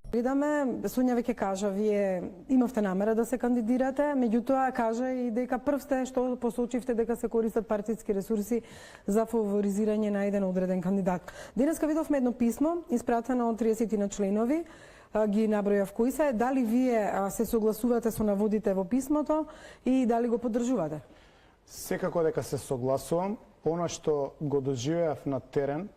Видаме, Сонја веќе кажа, вие имавте намера да се кандидирате, меѓутоа кажа и дека прв сте што посочивте дека се користат партиски ресурси за фаворизирање на еден одреден кандидат. Денеска видовме едно писмо, испратено од 30 на членови, ги набројав кои се, дали вие се согласувате со наводите во писмото и дали го поддржувате? Секако дека се согласувам, она што го доживеав на терен,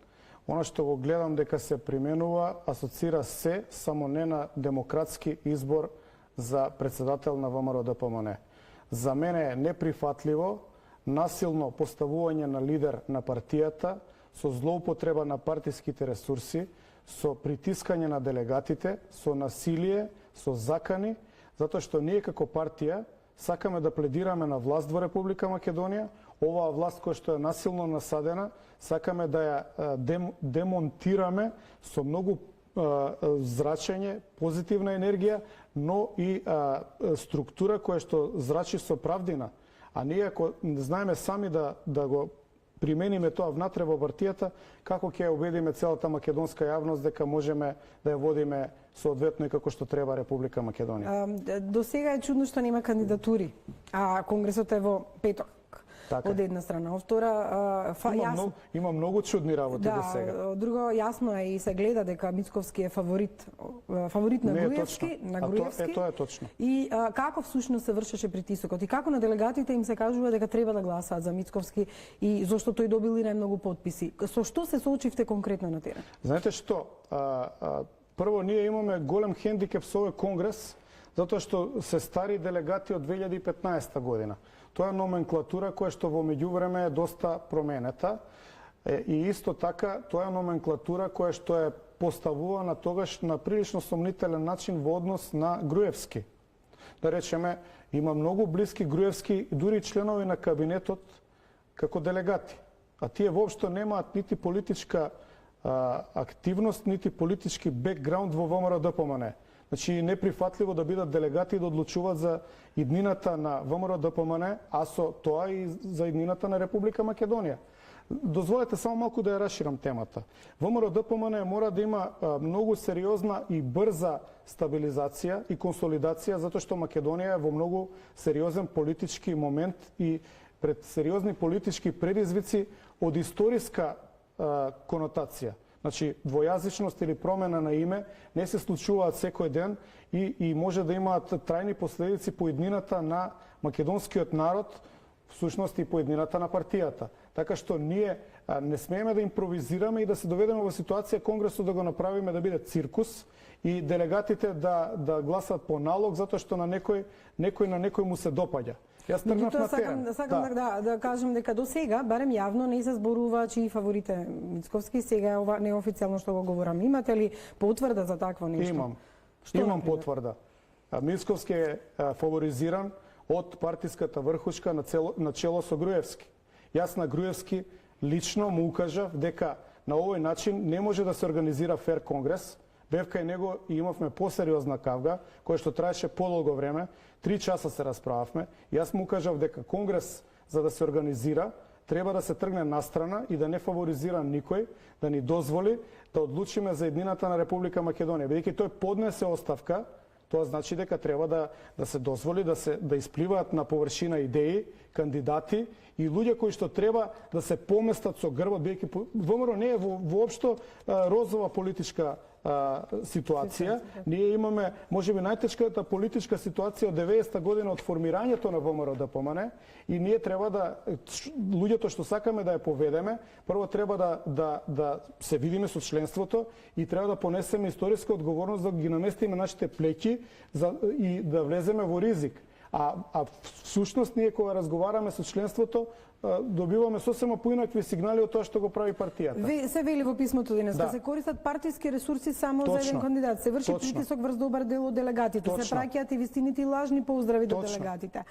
она што го гледам дека се применува, асоцира се само не на демократски избор за председател на ВМРО-ДПМН. За мене е неприфатливо насилно поставување на лидер на партијата со злоупотреба на партиските ресурси, со притискање на делегатите, со насилие, со закани, затоа што ние како партија сакаме да пледираме на власт во Република Македонија, оваа власт која што е насилно насадена, сакаме да ја демонтираме со многу зрачење, позитивна енергија, но и структура која што зрачи со правдина. А ние ако знаеме сами да го примениме тоа внатре во партијата, како ќе ја убедиме целата македонска јавност дека можеме да ја водиме соодветно и како што треба Република Македонија. До сега е чудно што нема кандидатури, а Конгресот е во петок. Така. Од една страна, од втора има многу чудни работи до сега. Друго јасно е и се гледа дека Мицковски е фаворит на Груевски. Тоа е точно. И како всушност се вршеше притисокот и како на делегатите им се кажува дека треба да гласаат за Мицковски и зошто тој добил и најмногу потписи. Со што се соочивте конкретно на терен? Знаете што? Прво ние имаме голем хендикеп со овој конгрес затоа што се стари делегати од 2015 година. Тоа е номенклатура која што во меѓувреме е доста променета и исто така тоа е номенклатура која што е поставувана тогаш на прилично сомнителен начин во однос на Груевски. Да речеме, има многу блиски Груевски дури членови на кабинетот како делегати, а тие воопшто немаат нити политичка активност, нити политички бекграунд во ВМРО-ДПМН. Значи, неприфатливо да бидат делегати и да одлучуваат за иднината на ВМРО-ДПМН, а со тоа и за иднината на Република Македонија. Дозволете само малку да ја расширам темата. ВМРО-ДПМН мора да има многу сериозна и брза стабилизација и консолидација, затоа што Македонија е во многу сериозен политички момент и пред сериозни политички предизвици од историска конотација. Значи, двојазичност или промена на име не се случуваат секој ден и може да имаат трајни последици по иднината на македонскиот народ, всушност и по иднината на партијата. Така што ние не смееме да импровизираме и да се доведеме во ситуација Конгресот да го направиме да биде циркус и делегатите да гласат по налог затоа што на некој му се допаѓа. Јас тргнав на терен. Сакам да кажам дека до сега, барем јавно, не се зборува чии фаворит е Мицковски, сега ова неофицијално што го говорам. Имате ли потврда за такво нешто? Имам потврда. Мицковски е фаворизиран од партиската врхушка на чело со Груевски. Јас на Груевски лично му укажав дека на овој начин не може да се организира фер конгрес. Бев кај него и имавме посериозна кавга, која што траеше подолго време, 3 часа се расправавме. Јас му кажав дека конгрес, за да се организира, треба да се тргне настрана и да не фаворизира никој, да ни дозволи да одлучиме за еднината на Република Македонија. Бидејќи тој поднесе оставка, тоа значи дека треба да се дозволи да испливаат на површина идеи, кандидати и луѓе кои што треба да се поместат со грбот, бидејќи ВМРО не е воопшто розова политичка ситуација. Ние имаме можеби најтешката политичка ситуација од 90-та година од формирањето на ВМРО-ДПМН и ние треба луѓето што сакаме да ја поведеме, прво треба да се видиме со членството и треба да понесеме историска одговорност да ги наместиме нашите плеќи и да влеземе во ризик. А всушност ние кога разговараме со членството добиваме сосема поинакви сигнали од тоа што го прави партијата. Се вели во писмото денеска, се користат партиски ресурси само за еден кандидат, се врши притисок врз добар дел од делегатите, се праќаат и вистините и лажни поздрави до делегатите.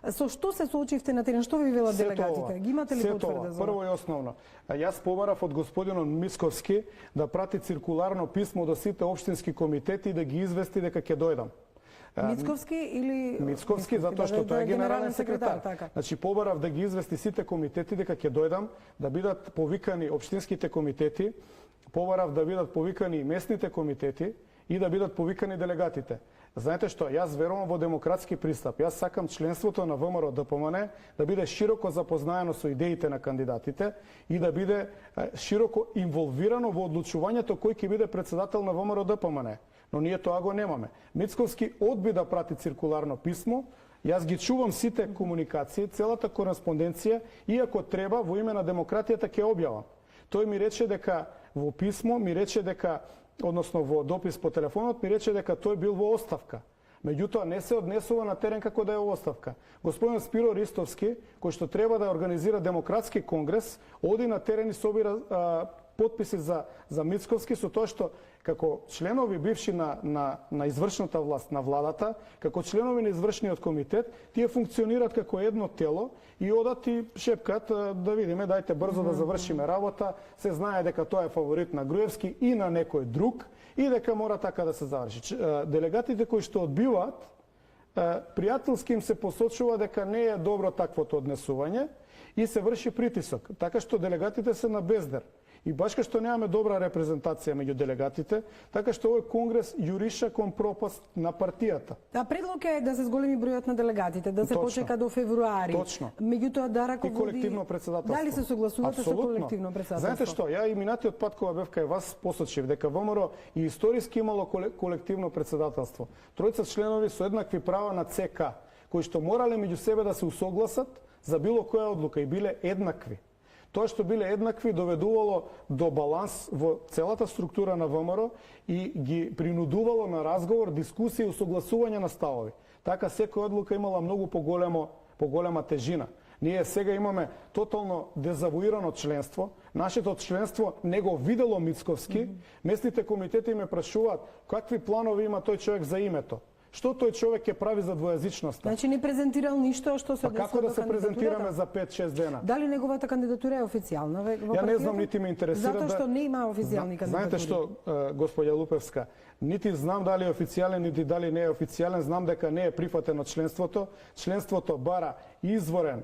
Со што се соочивте на терен, што ви велат делегатите? Ги имате ли потврда за? Прво и основно. Јас побарав од господинот Мицковски да прати циркуларно писмо до сите општински комитети и да ги извести дека ќе дојдам. Мицковски или Мицковски затоа што тој е генерален секретар. Значи побарав да ги извести сите комитети дека ќе дојдам, да бидат повикани општинските комитети, побарав да бидат повикани местните комитети и да бидат повикани делегатите. Знаете што, јас верувам во демократски пристап. Јас сакам членството на ВМРО ДПМН да биде широко запознаено со идеите на кандидатите и да биде широко инволвирано во одлучувањето кој ќе биде председател на ВМРО ДПМН. Но ние тоа го немаме. Мицковски одби да прати циркуларно писмо. Јас ги чувам сите комуникации, целата кореспонденција, и ако треба во име на демократијата ќе објавам. Тој ми рече дека во писмо, односно во допис по телефонот, ми рече дека тој бил во оставка. Меѓутоа не се однесува на терен како да е во оставка. Господин Спиро Ристовски, кој што треба да организира демократски конгрес, оди на терен и собира потписи за Мицковски, со тоа што како членови бивши на извршната власт, на владата, како членови на извршниот комитет, тие функционираат како едно тело и одат и шепкат да видиме, дајте брзо да завршиме работа, се знае дека тоа е фаворит на Груевски и на некој друг и дека мора така да се заврши. Делегатите кои што одбиваат, пријателски им се посочува дека не е добро таквото однесување и се врши притисок, така што делегатите се на бездер. И баш кај што немаме добра репрезентација меѓу делегатите, така што овој конгрес јуриша кон пропаст на партијата. Предлог е да се зголеми бројот на делегатите, да се почека до февруари. Точно. Меѓутоа да раководи... И колективно председателство. Дали се согласувате со колективно председателство? Знаете што, ја и минатиот пат кога бев кај вас посочив дека ВМРО и историски имало колективно председателство. Тројца членови со еднакви права на ЦК, кои што морале меѓу себе да се усогласат за било која одлука и биле еднакви. Тоа што биле еднакви доведувало до баланс во целата структура на ВМРО и ги принудувало на разговор, дискусија и усогласување на ставови. Така секоја одлука имала многу поголема тежина. Ние сега имаме тотално дезавуирано членство. Нашето членство не го видело Мицковски. Местните комитети ме прашуваат какви планови има тој човек за името. Што тој човек ќе прави за двојазичноста? Значи не презентирал ништо што се како да се презентираме за 5-6 дена? Дали неговата кандидатура е официјална во партијата? Ја не знам, нити ме интересира. Затоа што не има официјални кандидатури. Знаете што, господја Лупевска, нити знам дали е официјален, нити дали не е официјален, знам дека не е прифатено членството. Членството бара изворен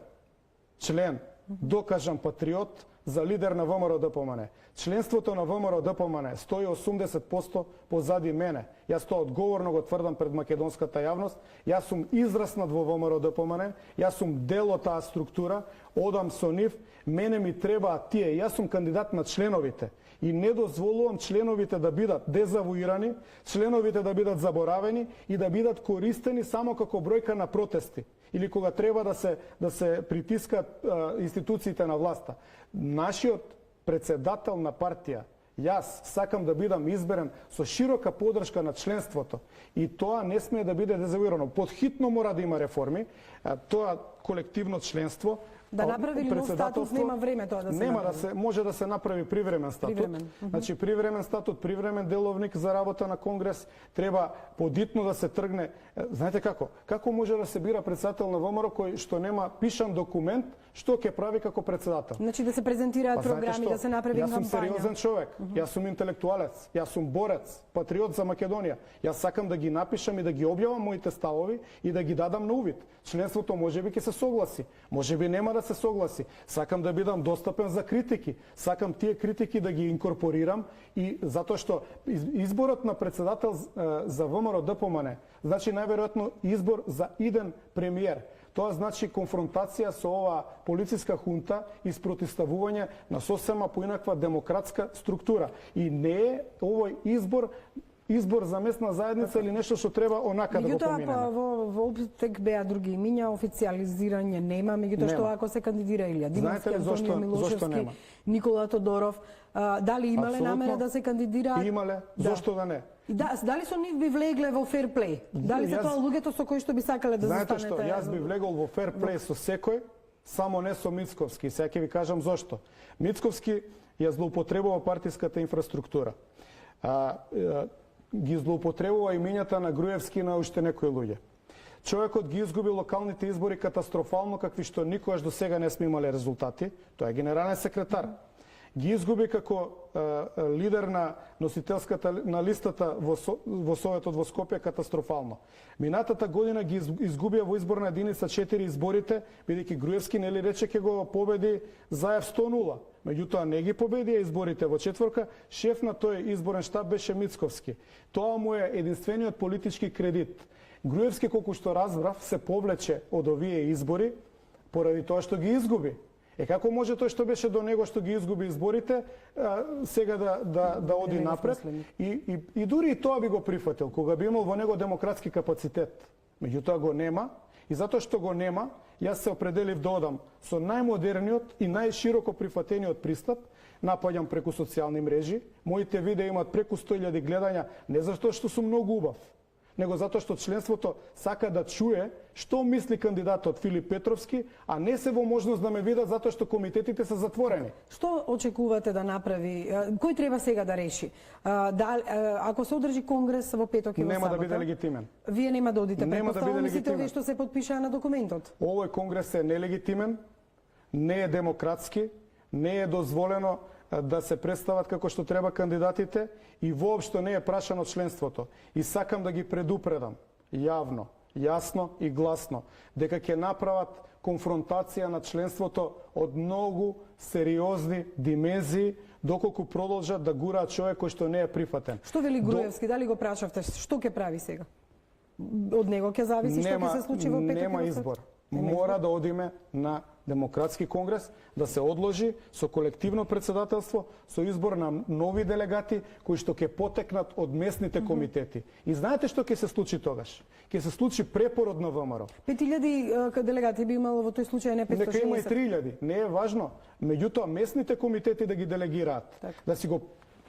член, докажан патриот за лидер на ВМРО ДПМН. Членството на ВМРО ДПМН стои 80% позади мене. Јас тоа одговорно го тврдам пред македонската јавност. Јас сум израснат во ВМРО ДПМН, јас сум дел од таа структура, одам со нив, мене ми требаат тие. Јас сум кандидат на членовите и не дозволувам членовите да бидат дезавуирани, членовите да бидат заборавени и да бидат користени само како бројка на протести или кога треба да се притискат институциите на власта. Нашиот председател на партија, јас сакам да бидам изберен со широка поддршка на членството и тоа не смее да биде дезавуирано. Подхитно мора да има реформи, тоа колективно членство. Да направи ли нов статут, нема време тоа да се нема направи. Да се може да се направи привремен статут. Значи привремен статут, привремен деловник за работа на конгрес, треба подитно да се тргне. Знаете како? Како може да се бира председател на ВМРО кој што нема пишан документ што ќе прави како председател? Значи да се презентираат програми, да се направи кампања. Јас сум сериозен човек, јас сум интелектуалец, јас сум борец, патриот за Македонија. Јас сакам да ги напишам и да ги објавам моите ставови и да ги дадам на увид. Членството можеби ќе се согласи, можеби нема да се согласи. Сакам да бидам достапен за критики. Сакам тие критики да ги инкорпорирам и затоа што изборот на председател за ВМРО ДПМН значи најверојатно избор за иден премиер. Тоа значи конфронтација со оваа полициска хунта и спротивставување на сосема поинаква демократска структура. И не е овој избор за местна заедница или нешто што треба онака да го поминеме. Меѓутоа во обтек беа други имиња, официализирање нема, меѓутоа што ако се кандидира Илија Димовски, Антонио Милошевски, Никола Тодоров, дали имале намера да се кандидираат? Имале, зошто да не? И дали со нив би влегле во фер плей? Дали се тоа луѓето со кои што би сакале да застанете? Знаете што, јас би влегол во фер плей со секој, само не со Мицковски. Сега ќе ви кажам зошто. Мицковски ја злоупотребува партиската инфраструктура. Ги злоупотребува имињата на Груевски и на уште некои луѓе. Човекот ги изгуби локалните избори катастрофално, какви што никогаш до сега не сме имале резултати. Тоа е генерален секретар. Ги изгуби како лидер на носителската на листата во Советот во Скопје катастрофално. Минатата година ги изгубија во изборна единица 4 изборите, бидејќи Груевски нели рече ќе го победи Заев 100-0. меѓутоа не ги победија изборите во четворка, шеф на тој изборен штаб беше Мицковски. Тоа му е единствениот политички кредит. Груевски, колку што разбрав, се повлече од овие избори поради тоа што ги изгуби. Како може тој што беше до него што ги изгуби изборите, сега да оди напред? И дури и тоа би го прифатил, кога би имал во него демократски капацитет. Меѓутоа го нема, и затоа што го нема, јас се определив да одам со најмодерниот и најшироко прифатениот пристап, напаѓам преку социјални мрежи, моите видеа имаат преку 100.000 гледања, не затоа што сум многу убав, него затоа што членството сака да чуе што мисли кандидатот Филип Петровски, а не се во можност да ме видат затоа што комитетите се затворени. Што очекувате да направи? Кој треба сега да реши? Ако се одржи конгрес во петок и во Нема сабота, да биде легитимен. Вие нема да одите, Нема да биде мислите овие легитимен. што се потпишаа на документот? Овој конгрес е нелегитимен, не е демократски, не е дозволено да се представат како што треба кандидатите и воопшто не е прашано членството. И сакам да ги предупредам јавно, јасно и гласно дека ќе направат конфронтација на членството од многу сериозни димензии доколку продолжат да гураат човек кој што не е прифатен. Што вели Груевски? Дали го прашавте? Што ќе прави сега? Од него ќе зависи што ќе се случи во петок? Нема избор. Мора да одиме на демократски конгрес, да се одложи со колективно председателство, со избор на нови делегати кои што ќе потекнат од местните комитети. И знаете што ќе се случи тогаш? Ќе се случи препород на ВМРО. 5000 делегати би имало во тој случај, не 560. Нека има и 3000, не е важно. Меѓутоа местните комитети да ги делегираат, да си го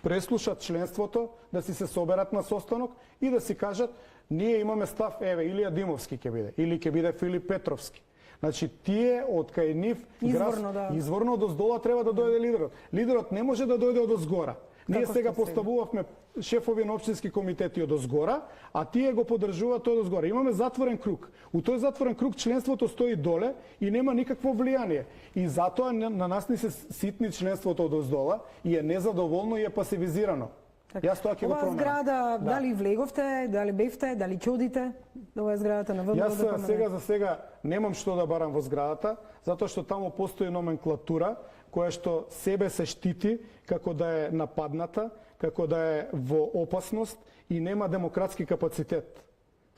преслушат членството, да си се соберат на состанок и да си кажат ние имаме став, еве, Илија Димовски ќе биде, или ќе биде Филип Петровски. Значи, тие од кај нив изворно доздола треба да дојде лидерот. Лидерот не може да дојде од озгора. Ние сега поставувавме шефови на општински комитети од озгора, а тие го поддржуваат од озгора. Имаме затворен круг. У тој затворен круг членството стои доле и нема никакво влијание. И затоа на нас ни се ситни членството од оздола и е незадоволно и е пасивизирано. Јас тоа ќе го променам. Оваа зграда, дали влеговте, дали бевте, дали ќе одите? Ова е зградата на ВМРО. Јас за сега немам што да барам во зградата, затоа што таму постои номенклатура која што себе се штити како да е нападната, како да е во опасност и нема демократски капацитет.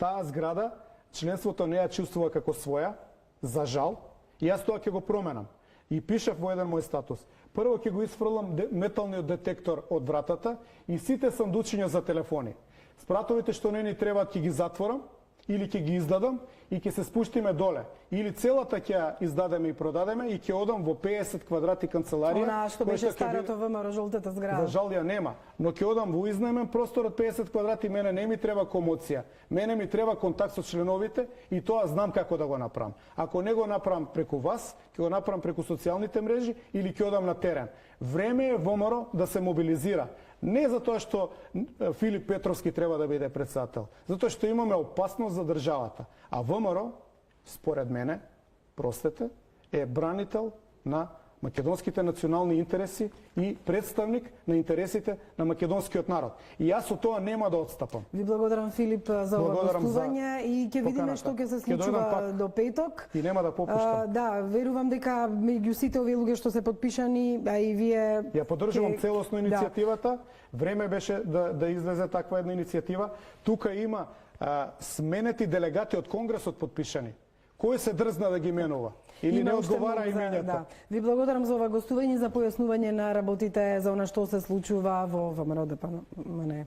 Таа зграда членството не ја чувствува како своја, за жал, и јас тоа ќе го променам. И пишав во еден мој статус. Прво ќе го исфрлам металниот детектор од вратата и сите сандучиња за телефони. Спратовите што не ни требаат ќе ги затворам или ќе ги издадам и ќе се спуштиме доле. Или целата ќе ја издадеме и продадеме и ќе одам во 50 квадрати канцеларија. Она што беше старото ВМРО, жолтата зграда. За жал ја нема, но ќе одам во изнаемен простор од 50 квадрати, мене не ми треба комоција. Мене ми треба контакт со членовите и тоа знам како да го направам. Ако не го направам преку вас, ќе го направам преку социјалните мрежи или ќе одам на терен. Време е ВМРО да се мобилизира. Не затоа што Филип Петровски треба да биде председател, затоа што имаме опасност за државата. А ВМРО, според мене, простете, е бранител на македонските национални интереси и представник на интересите на македонскиот народ. И јас со тоа нема да отстапам. Ви благодарам, Филип, за ова гостување и ќе видиме што ќе се случува до петок. И нема да попуштам. Да, верувам дека меѓу сите овие луѓе што се потпишани, а и вие ја поддржувам целосно иницијативата. Време беше да излезе таква една иницијатива. Тука има сменети делегати од Конгресот потпишани. Кој се дрзна да ги менува? Или не одговара имењето? Да. Ви благодарам за ова гостување и за појаснување на работите за она што се случува во ВМРО ДПМНЕ.